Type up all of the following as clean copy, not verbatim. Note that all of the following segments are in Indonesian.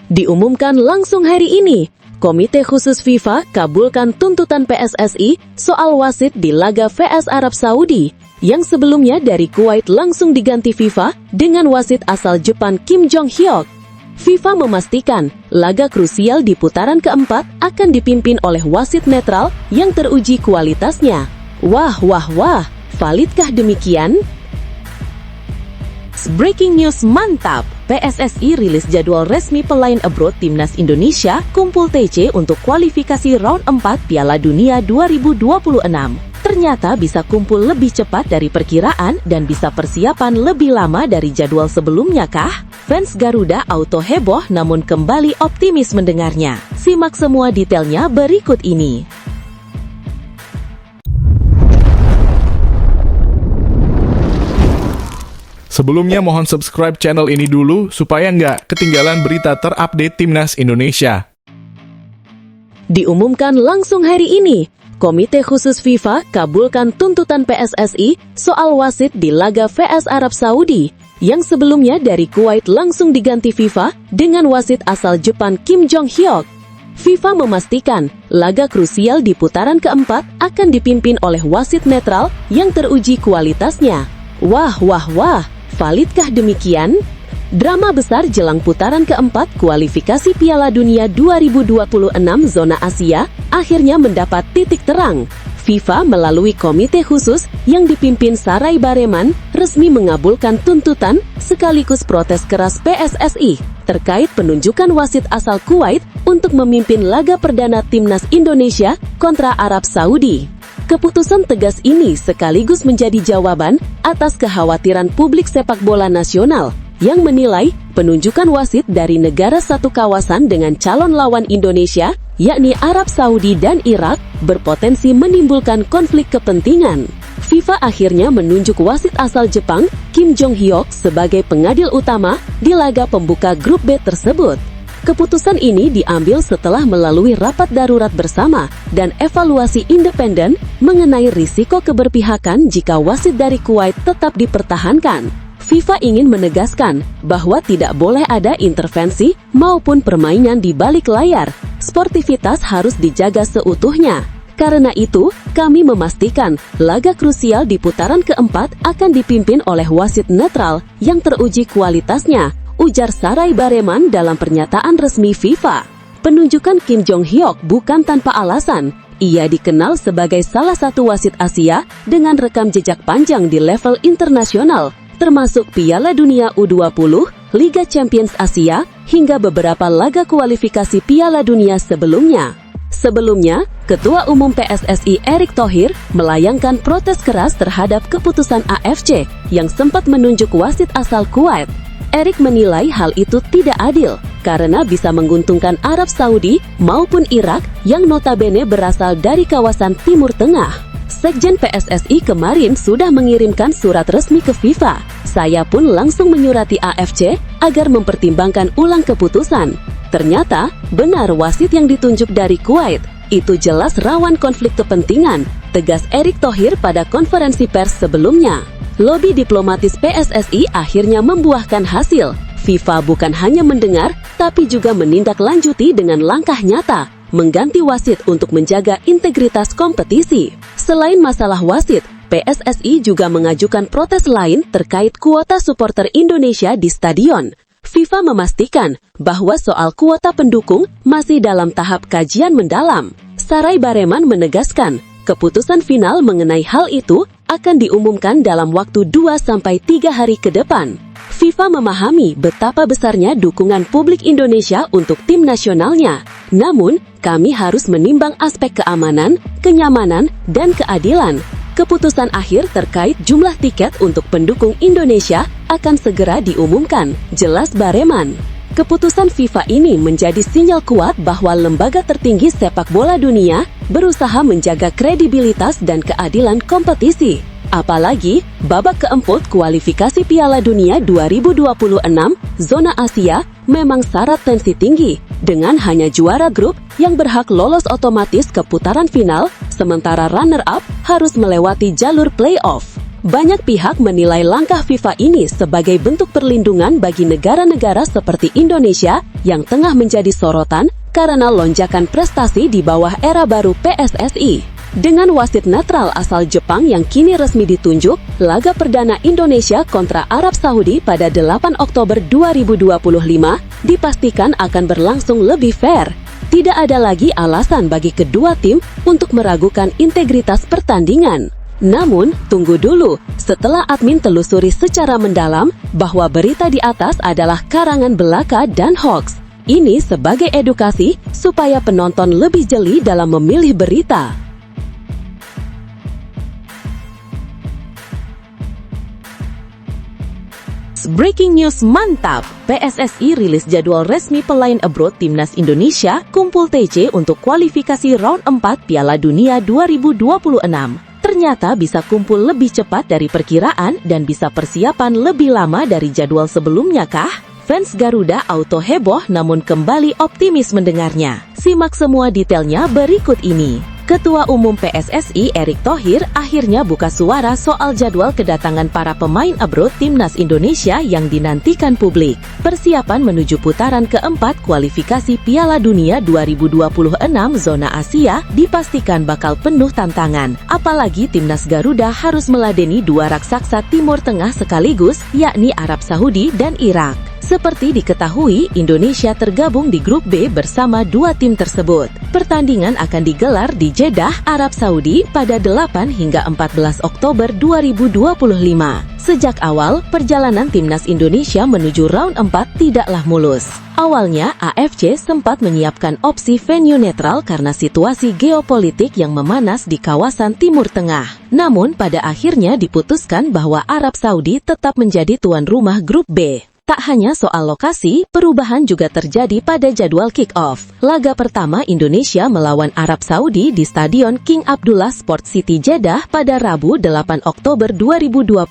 Diumumkan langsung hari ini, Komite Khusus FIFA kabulkan tuntutan PSSI soal wasit di laga vs Arab Saudi, yang sebelumnya dari Kuwait langsung diganti FIFA dengan wasit asal Jepang Kim Jong-hyuk. FIFA memastikan laga krusial di putaran keempat akan dipimpin oleh wasit netral yang teruji kualitasnya. Wah, validkah demikian? Breaking news mantap! PSSI rilis jadwal resmi pelayan abroad Timnas Indonesia kumpul TC untuk kualifikasi round 4 Piala Dunia 2026. Ternyata bisa kumpul lebih cepat dari perkiraan dan bisa persiapan lebih lama dari jadwal sebelumnya kah? Fans Garuda auto heboh namun kembali optimis mendengarnya. Simak semua detailnya berikut ini. Sebelumnya mohon subscribe channel ini dulu supaya nggak ketinggalan berita terupdate Timnas Indonesia. Diumumkan langsung hari ini, Komite Khusus FIFA kabulkan tuntutan PSSI soal wasit di laga vs Arab Saudi, yang sebelumnya dari Kuwait langsung diganti FIFA dengan wasit asal Jepang Kim Jong-hyuk. FIFA memastikan laga krusial di putaran keempat akan dipimpin oleh wasit netral yang teruji kualitasnya. Wah, validkah demikian? Drama besar jelang putaran keempat kualifikasi Piala Dunia 2026 zona Asia akhirnya mendapat titik terang. FIFA melalui komite khusus yang dipimpin Saray Bareman resmi mengabulkan tuntutan sekaligus protes keras PSSI terkait penunjukan wasit asal Kuwait untuk memimpin laga perdana Timnas Indonesia kontra Arab Saudi. Keputusan tegas ini sekaligus menjadi jawaban atas kekhawatiran publik sepak bola nasional yang menilai penunjukan wasit dari negara satu kawasan dengan calon lawan Indonesia, yakni Arab Saudi dan Irak, berpotensi menimbulkan konflik kepentingan. FIFA akhirnya menunjuk wasit asal Jepang, Kim Jong-hyuk, sebagai pengadil utama di laga pembuka grup B tersebut. Keputusan ini diambil setelah melalui rapat darurat bersama dan evaluasi independen mengenai risiko keberpihakan jika wasit dari Kuwait tetap dipertahankan. FIFA ingin menegaskan bahwa tidak boleh ada intervensi maupun permainan di balik layar. Sportivitas harus dijaga seutuhnya. Karena itu, kami memastikan laga krusial di putaran keempat akan dipimpin oleh wasit netral yang teruji kualitasnya, ujar Saray Bareman dalam pernyataan resmi FIFA. Penunjukan Kim Jong-hyuk bukan tanpa alasan. Ia dikenal sebagai salah satu wasit Asia dengan rekam jejak panjang di level internasional, termasuk Piala Dunia U20, Liga Champions Asia, hingga beberapa laga kualifikasi Piala Dunia sebelumnya. Sebelumnya, Ketua Umum PSSI Erick Thohir melayangkan protes keras terhadap keputusan AFC yang sempat menunjuk wasit asal Kuwait. Erick menilai hal itu tidak adil karena bisa menguntungkan Arab Saudi maupun Irak yang notabene berasal dari kawasan Timur Tengah. Sekjen PSSI kemarin sudah mengirimkan surat resmi ke FIFA. Saya pun langsung menyurati AFC agar mempertimbangkan ulang keputusan. Ternyata benar wasit yang ditunjuk dari Kuwait. Itu jelas rawan konflik kepentingan, tegas Erick Thohir pada konferensi pers sebelumnya. Lobi diplomatis PSSI akhirnya membuahkan hasil. FIFA bukan hanya mendengar, tapi juga menindaklanjuti dengan langkah nyata, mengganti wasit untuk menjaga integritas kompetisi. Selain masalah wasit, PSSI juga mengajukan protes lain terkait kuota supporter Indonesia di stadion. FIFA memastikan bahwa soal kuota pendukung masih dalam tahap kajian mendalam. Saray Bareman menegaskan, keputusan final mengenai hal itu akan diumumkan dalam waktu 2-3 hari ke depan. FIFA memahami betapa besarnya dukungan publik Indonesia untuk tim nasionalnya. Namun, kami harus menimbang aspek keamanan, kenyamanan, dan keadilan. Keputusan akhir terkait jumlah tiket untuk pendukung Indonesia akan segera diumumkan, jelas Bareman. Keputusan FIFA ini menjadi sinyal kuat bahwa lembaga tertinggi sepak bola dunia berusaha menjaga kredibilitas dan keadilan kompetisi. Apalagi, babak keempat kualifikasi Piala Dunia 2026 zona Asia memang syarat tensi tinggi, dengan hanya juara grup yang berhak lolos otomatis ke putaran final, sementara runner-up harus melewati jalur play-off. Banyak pihak menilai langkah FIFA ini sebagai bentuk perlindungan bagi negara-negara seperti Indonesia yang tengah menjadi sorotan karena lonjakan prestasi di bawah era baru PSSI. Dengan wasit netral asal Jepang yang kini resmi ditunjuk, laga perdana Indonesia kontra Arab Saudi pada 8 Oktober 2025 dipastikan akan berlangsung lebih fair. Tidak ada lagi alasan bagi kedua tim untuk meragukan integritas pertandingan. Namun, tunggu dulu, setelah admin telusuri secara mendalam bahwa berita di atas adalah karangan belaka dan hoax. Ini sebagai edukasi supaya penonton lebih jeli dalam memilih berita. Breaking news mantap! PSSI rilis jadwal resmi pelayan abroad Timnas Indonesia kumpul TC untuk kualifikasi round 4 Piala Dunia 2026. Ternyata bisa kumpul lebih cepat dari perkiraan dan bisa persiapan lebih lama dari jadwal sebelumnya kah? Fans Garuda auto heboh namun kembali optimis mendengarnya. Simak semua detailnya berikut ini. Ketua Umum PSSI Erick Thohir akhirnya buka suara soal jadwal kedatangan para pemain abroad Timnas Indonesia yang dinantikan publik. Persiapan menuju putaran keempat kualifikasi Piala Dunia 2026 zona Asia dipastikan bakal penuh tantangan. Apalagi Timnas Garuda harus meladeni dua raksasa Timur Tengah sekaligus, yakni Arab Saudi dan Irak. Seperti diketahui, Indonesia tergabung di grup B bersama dua tim tersebut. Pertandingan akan digelar di Jeddah, Arab Saudi pada 8 hingga 14 Oktober 2025. Sejak awal, perjalanan Timnas Indonesia menuju round 4 tidaklah mulus. Awalnya, AFC sempat menyiapkan opsi venue netral karena situasi geopolitik yang memanas di kawasan Timur Tengah. Namun, pada akhirnya diputuskan bahwa Arab Saudi tetap menjadi tuan rumah grup B. Tak hanya soal lokasi, perubahan juga terjadi pada jadwal kick-off. Laga pertama Indonesia melawan Arab Saudi di Stadion King Abdullah Sport City Jeddah pada Rabu 8 Oktober 2025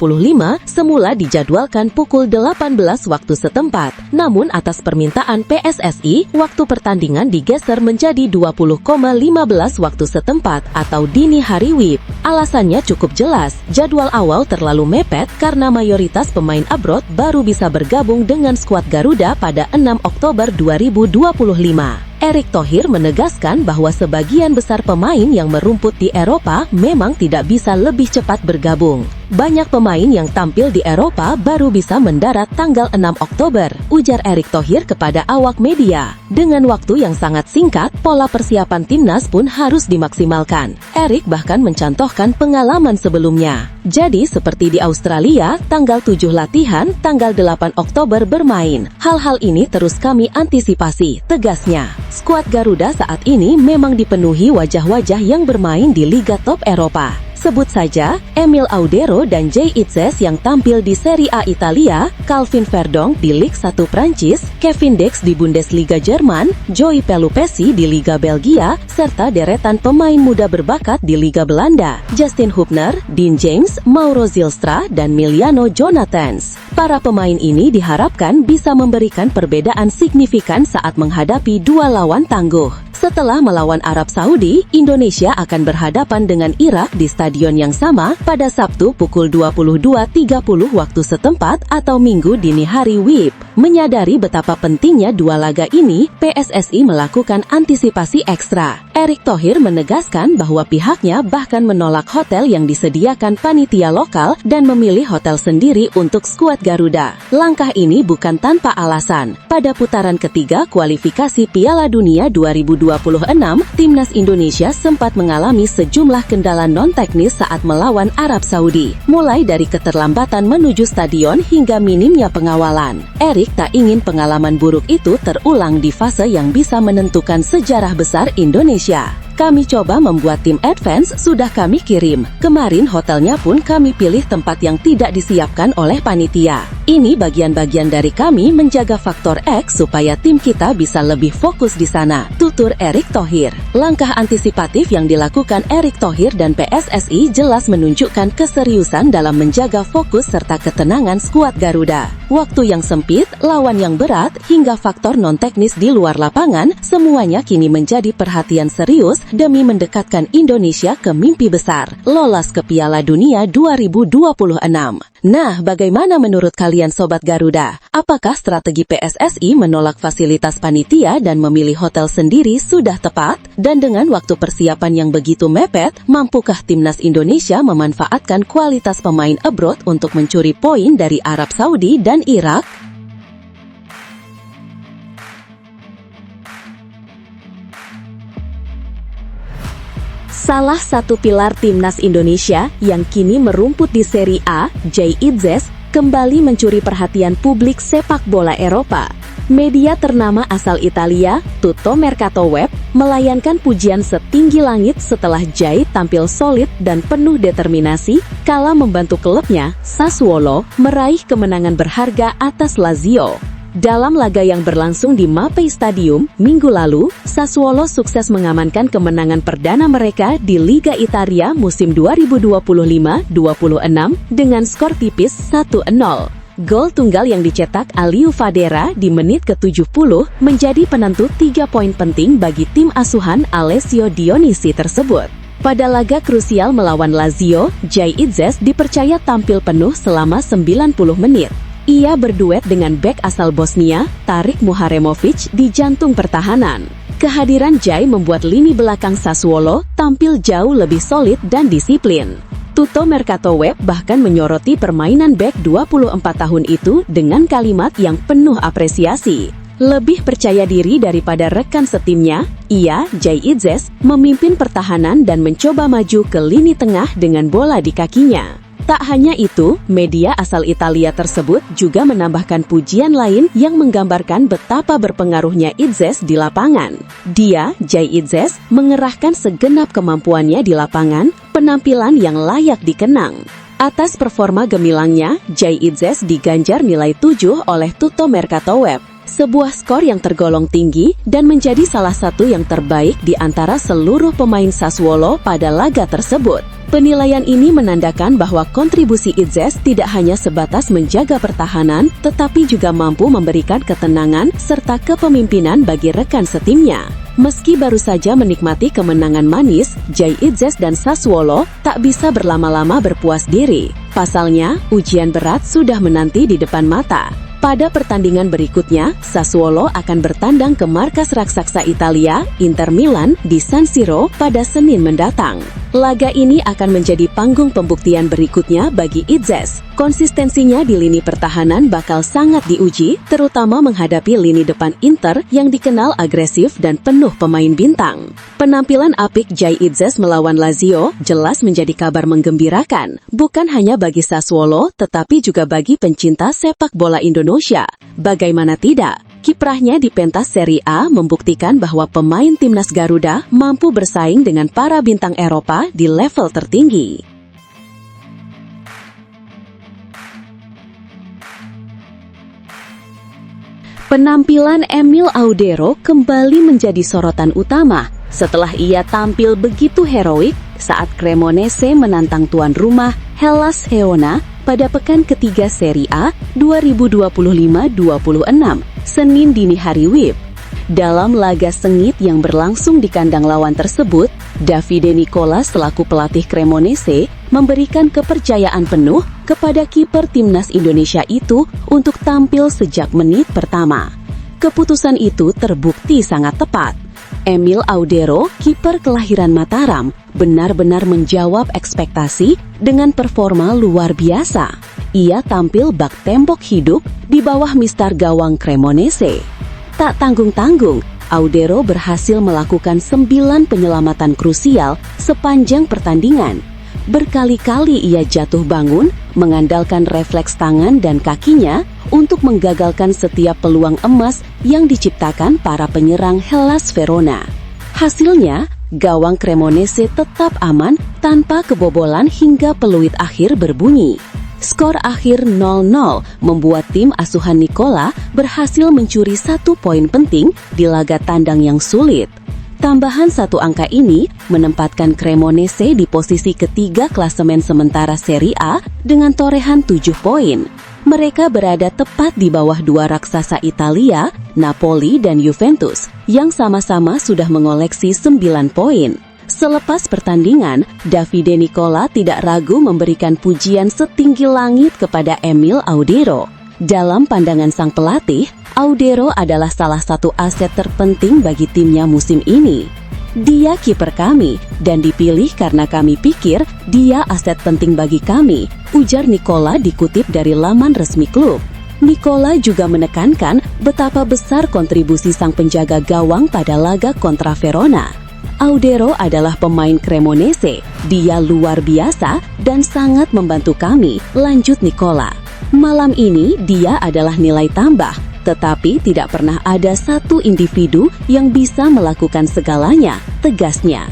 semula dijadwalkan pukul 18 waktu setempat. Namun atas permintaan PSSI, waktu pertandingan digeser menjadi 20,15 waktu setempat atau dini hari WIB. Alasannya cukup jelas, jadwal awal terlalu mepet karena mayoritas pemain abroad baru bisa bergabung dengan skuad Garuda pada 6 Oktober 2025. Erick Thohir menegaskan bahwa sebagian besar pemain yang merumput di Eropa memang tidak bisa lebih cepat bergabung. Banyak pemain yang tampil di Eropa baru bisa mendarat tanggal 6 Oktober, ujar Erick Thohir kepada awak media. Dengan waktu yang sangat singkat, pola persiapan timnas pun harus dimaksimalkan. Erick bahkan mencontohkan pengalaman sebelumnya. Jadi seperti di Australia, tanggal 7 latihan, tanggal 8 Oktober bermain. Hal-hal ini terus kami antisipasi, tegasnya. Skuad Garuda saat ini memang dipenuhi wajah-wajah yang bermain di liga top Eropa. Sebut saja Emil Audero dan Jay Itzes yang tampil di Serie A Italia, Calvin Verdong di Ligue 1 Prancis, Kevin Dex di Bundesliga Jerman, Joey Pelupesi di Liga Belgia, serta deretan pemain muda berbakat di Liga Belanda, Justin Hubner, Dean James, Mauro Zylstra, dan Miliano Jonathans. Para pemain ini diharapkan bisa memberikan perbedaan signifikan saat menghadapi dua lawan tangguh. Setelah melawan Arab Saudi, Indonesia akan berhadapan dengan Irak di stadion yang sama pada Sabtu pukul 22.30 waktu setempat atau Minggu dini hari WIB. Menyadari betapa pentingnya dua laga ini, PSSI melakukan antisipasi ekstra. Erick Thohir menegaskan bahwa pihaknya bahkan menolak hotel yang disediakan panitia lokal dan memilih hotel sendiri untuk skuad Garuda. Langkah ini bukan tanpa alasan. Pada putaran ketiga kualifikasi Piala Dunia 2026, Timnas Indonesia sempat mengalami sejumlah kendala non-teknis saat melawan Arab Saudi, mulai dari keterlambatan menuju stadion hingga minimnya pengawalan. Erick tak ingin pengalaman buruk itu terulang di fase yang bisa menentukan sejarah besar Indonesia. Kami coba membuat tim advance, sudah kami kirim. Kemarin hotelnya pun kami pilih tempat yang tidak disiapkan oleh panitia. Ini bagian-bagian dari kami menjaga faktor X supaya tim kita bisa lebih fokus di sana, tutur Erick Thohir. Langkah antisipatif yang dilakukan Erick Thohir dan PSSI jelas menunjukkan keseriusan dalam menjaga fokus serta ketenangan skuad Garuda. Waktu yang sempit, lawan yang berat, hingga faktor non-teknis di luar lapangan, semuanya kini menjadi perhatian serius demi mendekatkan Indonesia ke mimpi besar, lolos ke Piala Dunia 2026. Nah, bagaimana menurut kalian Sobat Garuda? Apakah strategi PSSI menolak fasilitas panitia dan memilih hotel sendiri sudah tepat? Dan dengan waktu persiapan yang begitu mepet, mampukah timnas Indonesia memanfaatkan kualitas pemain abroad untuk mencuri poin dari Arab Saudi dan Irak? Salah satu pilar timnas Indonesia yang kini merumput di Serie A, Jay Itzes, kembali mencuri perhatian publik sepak bola Eropa. Media ternama asal Italia, Tutto Mercato Web, melayankan pujian setinggi langit setelah Jay tampil solid dan penuh determinasi kala membantu klubnya, Sassuolo, meraih kemenangan berharga atas Lazio. Dalam laga yang berlangsung di Mapei Stadium minggu lalu, Sassuolo sukses mengamankan kemenangan perdana mereka di Liga Italia musim 2025-26 dengan skor tipis 1-0. Gol tunggal yang dicetak Aliou Fadera di menit ke-70 menjadi penentu 3 poin penting bagi tim asuhan Alessio Dionisi tersebut. Pada laga krusial melawan Lazio, Jay Itzes dipercaya tampil penuh selama 90 menit. Ia berduet dengan bek asal Bosnia, Tarik Muharemovic di jantung pertahanan. Kehadiran Jay membuat lini belakang Sassuolo tampil jauh lebih solid dan disiplin. Tutto Mercato Web bahkan menyoroti permainan bek 24 tahun itu dengan kalimat yang penuh apresiasi. Lebih percaya diri daripada rekan setimnya, ia, Jay Itzes, memimpin pertahanan dan mencoba maju ke lini tengah dengan bola di kakinya. Tak hanya itu, media asal Italia tersebut juga menambahkan pujian lain yang menggambarkan betapa berpengaruhnya Itzes di lapangan. Dia, Jay Itzes, mengerahkan segenap kemampuannya di lapangan, penampilan yang layak dikenang. Atas performa gemilangnya, Jay Itzes diganjar nilai 7 oleh Tutto Mercato Web. Sebuah skor yang tergolong tinggi dan menjadi salah satu yang terbaik di antara seluruh pemain Sassuolo pada laga tersebut. Penilaian ini menandakan bahwa kontribusi Itzes tidak hanya sebatas menjaga pertahanan, tetapi juga mampu memberikan ketenangan serta kepemimpinan bagi rekan setimnya. Meski baru saja menikmati kemenangan manis, Jay Itzes dan Sassuolo tak bisa berlama-lama berpuas diri. Pasalnya, ujian berat sudah menanti di depan mata. Pada pertandingan berikutnya, Sassuolo akan bertandang ke markas raksasa Italia, Inter Milan, di San Siro pada Senin mendatang. Laga ini akan menjadi panggung pembuktian berikutnya bagi Itzes. Konsistensinya di lini pertahanan bakal sangat diuji, terutama menghadapi lini depan Inter yang dikenal agresif dan penuh pemain bintang. Penampilan apik Jay Itzes melawan Lazio jelas menjadi kabar menggembirakan, bukan hanya bagi Sassuolo, tetapi juga bagi pencinta sepak bola Indonesia. Bagaimana tidak? Kiprahnya di pentas Serie A membuktikan bahwa pemain timnas Garuda mampu bersaing dengan para bintang Eropa di level tertinggi. Penampilan Emil Audero kembali menjadi sorotan utama setelah ia tampil begitu heroik saat Cremonese menantang tuan rumah Hellas Verona pada pekan ketiga Serie A 2025-26, Senin dini hari WIB. Dalam laga sengit yang berlangsung di kandang lawan tersebut, Davide Nicola selaku pelatih Cremonese memberikan kepercayaan penuh kepada kiper timnas Indonesia itu untuk tampil sejak menit pertama. Keputusan itu terbukti sangat tepat. Emil Audero, kiper kelahiran Mataram, benar-benar menjawab ekspektasi dengan performa luar biasa. Ia tampil bak tembok hidup di bawah mistar gawang Cremonese. Tak tanggung-tanggung, Audero berhasil melakukan 9 penyelamatan krusial sepanjang pertandingan. Berkali-kali ia jatuh bangun, mengandalkan refleks tangan dan kakinya untuk menggagalkan setiap peluang emas yang diciptakan para penyerang Hellas Verona. Hasilnya, gawang Cremonese tetap aman tanpa kebobolan hingga peluit akhir berbunyi. Skor akhir 0-0 membuat tim asuhan Nicola berhasil mencuri 1 poin penting di laga tandang yang sulit. Tambahan satu angka ini menempatkan Cremonese di posisi ketiga klasemen sementara Serie A dengan torehan 7 poin. Mereka berada tepat di bawah dua raksasa Italia, Napoli dan Juventus, yang sama-sama sudah mengoleksi 9 poin. Selepas pertandingan, Davide Nicola tidak ragu memberikan pujian setinggi langit kepada Emil Audero. Dalam pandangan sang pelatih, Audero adalah salah satu aset terpenting bagi timnya musim ini. Dia kiper kami dan dipilih karena kami pikir dia aset penting bagi kami, ujar Nicola dikutip dari laman resmi klub. Nicola juga menekankan betapa besar kontribusi sang penjaga gawang pada laga kontra Verona. Audero adalah pemain Cremonese, dia luar biasa dan sangat membantu kami, lanjut Nicola. Malam ini dia adalah nilai tambah, tetapi tidak pernah ada satu individu yang bisa melakukan segalanya, tegasnya.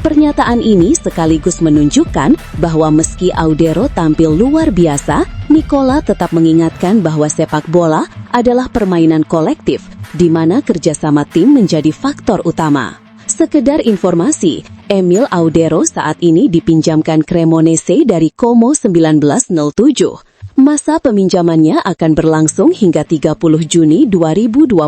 Pernyataan ini sekaligus menunjukkan bahwa meski Audero tampil luar biasa, Nicola tetap mengingatkan bahwa sepak bola adalah permainan kolektif, di mana kerjasama tim menjadi faktor utama. Sekedar informasi, Emil Audero saat ini dipinjamkan Cremonese dari Como 1907. Masa peminjamannya akan berlangsung hingga 30 Juni 2026.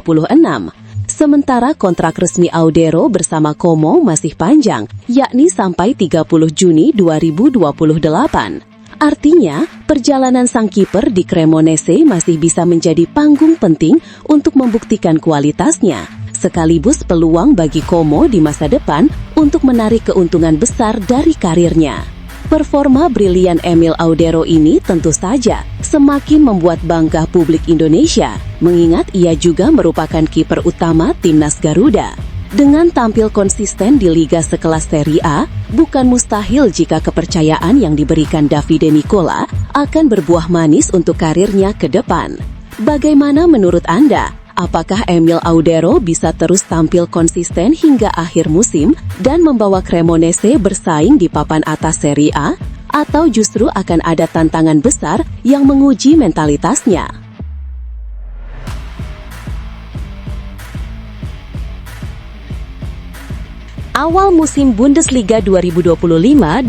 Sementara kontrak resmi Audero bersama Como masih panjang, yakni sampai 30 Juni 2028. Artinya, perjalanan sang kiper di Cremonese masih bisa menjadi panggung penting untuk membuktikan kualitasnya, sekaligus peluang bagi Como di masa depan untuk menarik keuntungan besar dari karirnya. Performa brilian Emil Audero ini tentu saja semakin membuat bangga publik Indonesia, mengingat ia juga merupakan kiper utama timnas Garuda. Dengan tampil konsisten di liga sekelas Serie A, bukan mustahil jika kepercayaan yang diberikan Davide Nicola akan berbuah manis untuk karirnya ke depan. Bagaimana menurut Anda? Apakah Emil Audero bisa terus tampil konsisten hingga akhir musim dan membawa Cremonese bersaing di papan atas Serie A? Atau justru akan ada tantangan besar yang menguji mentalitasnya? Awal musim Bundesliga 2025-26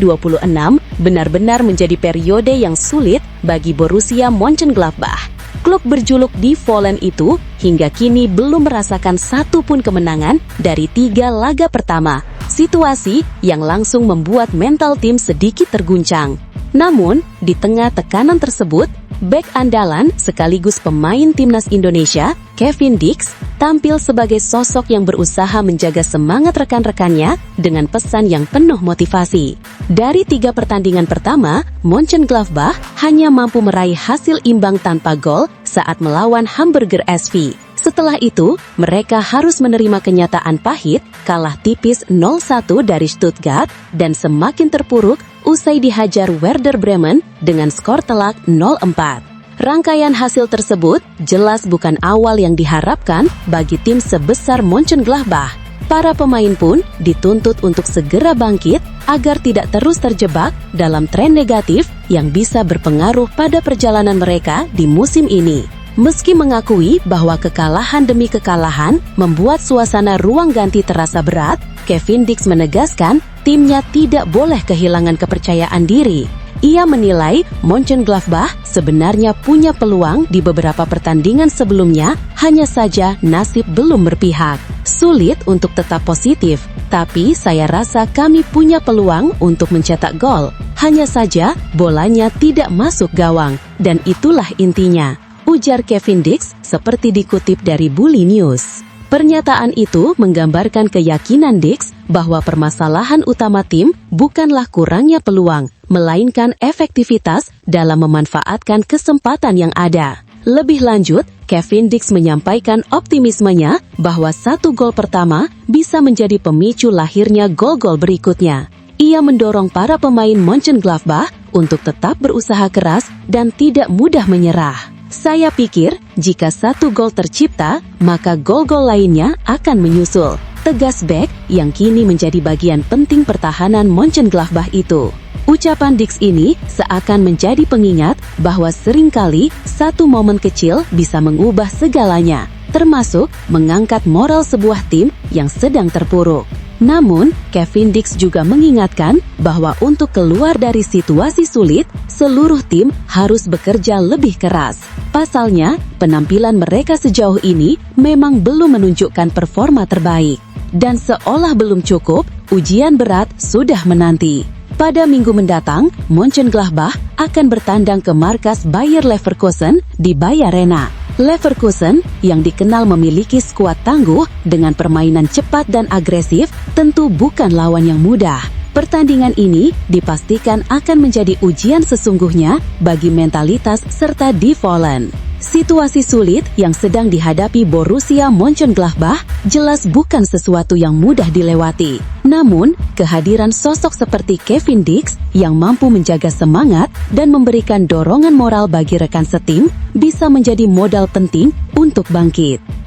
benar-benar menjadi periode yang sulit bagi Borussia Mönchengladbach. Klub berjuluk Die Fohlen itu hingga kini belum merasakan satu pun kemenangan dari 3 laga pertama, situasi yang langsung membuat mental tim sedikit terguncang. Namun, di tengah tekanan tersebut, bek andalan sekaligus pemain timnas Indonesia, Kevin Dix, tampil sebagai sosok yang berusaha menjaga semangat rekan-rekannya dengan pesan yang penuh motivasi. Dari 3 pertandingan pertama, Mönchengladbach hanya mampu meraih hasil imbang tanpa gol saat melawan Hamburger SV. Setelah itu, mereka harus menerima kenyataan pahit, kalah tipis 0-1 dari Stuttgart, dan semakin terpuruk usai dihajar Werder Bremen dengan skor telak 0-4. Rangkaian hasil tersebut jelas bukan awal yang diharapkan bagi tim sebesar Mönchengladbach. Para pemain pun dituntut untuk segera bangkit agar tidak terus terjebak dalam tren negatif yang bisa berpengaruh pada perjalanan mereka di musim ini. Meski mengakui bahwa kekalahan demi kekalahan membuat suasana ruang ganti terasa berat, Kevin Dix menegaskan timnya tidak boleh kehilangan kepercayaan diri. Ia menilai Mönchengladbach sebenarnya punya peluang di beberapa pertandingan sebelumnya, hanya saja nasib belum berpihak. Sulit untuk tetap positif, tapi saya rasa kami punya peluang untuk mencetak gol. Hanya saja bolanya tidak masuk gawang, dan itulah intinya, ujar Kevin Dix seperti dikutip dari Bully News. Pernyataan itu menggambarkan keyakinan Dix bahwa permasalahan utama tim bukanlah kurangnya peluang, melainkan efektivitas dalam memanfaatkan kesempatan yang ada. Lebih lanjut, Kevin Dix menyampaikan optimismenya bahwa 1 gol pertama bisa menjadi pemicu lahirnya gol-gol berikutnya. Ia mendorong para pemain Mönchengladbach untuk tetap berusaha keras dan tidak mudah menyerah. Saya pikir, jika 1 gol tercipta, maka gol-gol lainnya akan menyusul, tegas bek yang kini menjadi bagian penting pertahanan Mönchengladbach itu. Ucapan Dix ini seakan menjadi pengingat bahwa seringkali satu momen kecil bisa mengubah segalanya, termasuk mengangkat moral sebuah tim yang sedang terpuruk. Namun, Kevin Dix juga mengingatkan bahwa untuk keluar dari situasi sulit, seluruh tim harus bekerja lebih keras. Pasalnya, penampilan mereka sejauh ini memang belum menunjukkan performa terbaik. Dan seolah belum cukup, ujian berat sudah menanti. Pada minggu mendatang, Mönchengladbach akan bertandang ke markas Bayer Leverkusen di Bayer Arena. Leverkusen yang dikenal memiliki skuad tangguh dengan permainan cepat dan agresif tentu bukan lawan yang mudah. Pertandingan ini dipastikan akan menjadi ujian sesungguhnya bagi mentalitas serta Die Vollen. Situasi sulit yang sedang dihadapi Borussia Mönchengladbach jelas bukan sesuatu yang mudah dilewati. Namun, kehadiran sosok seperti Kevin Dix yang mampu menjaga semangat dan memberikan dorongan moral bagi rekan setim bisa menjadi modal penting untuk bangkit.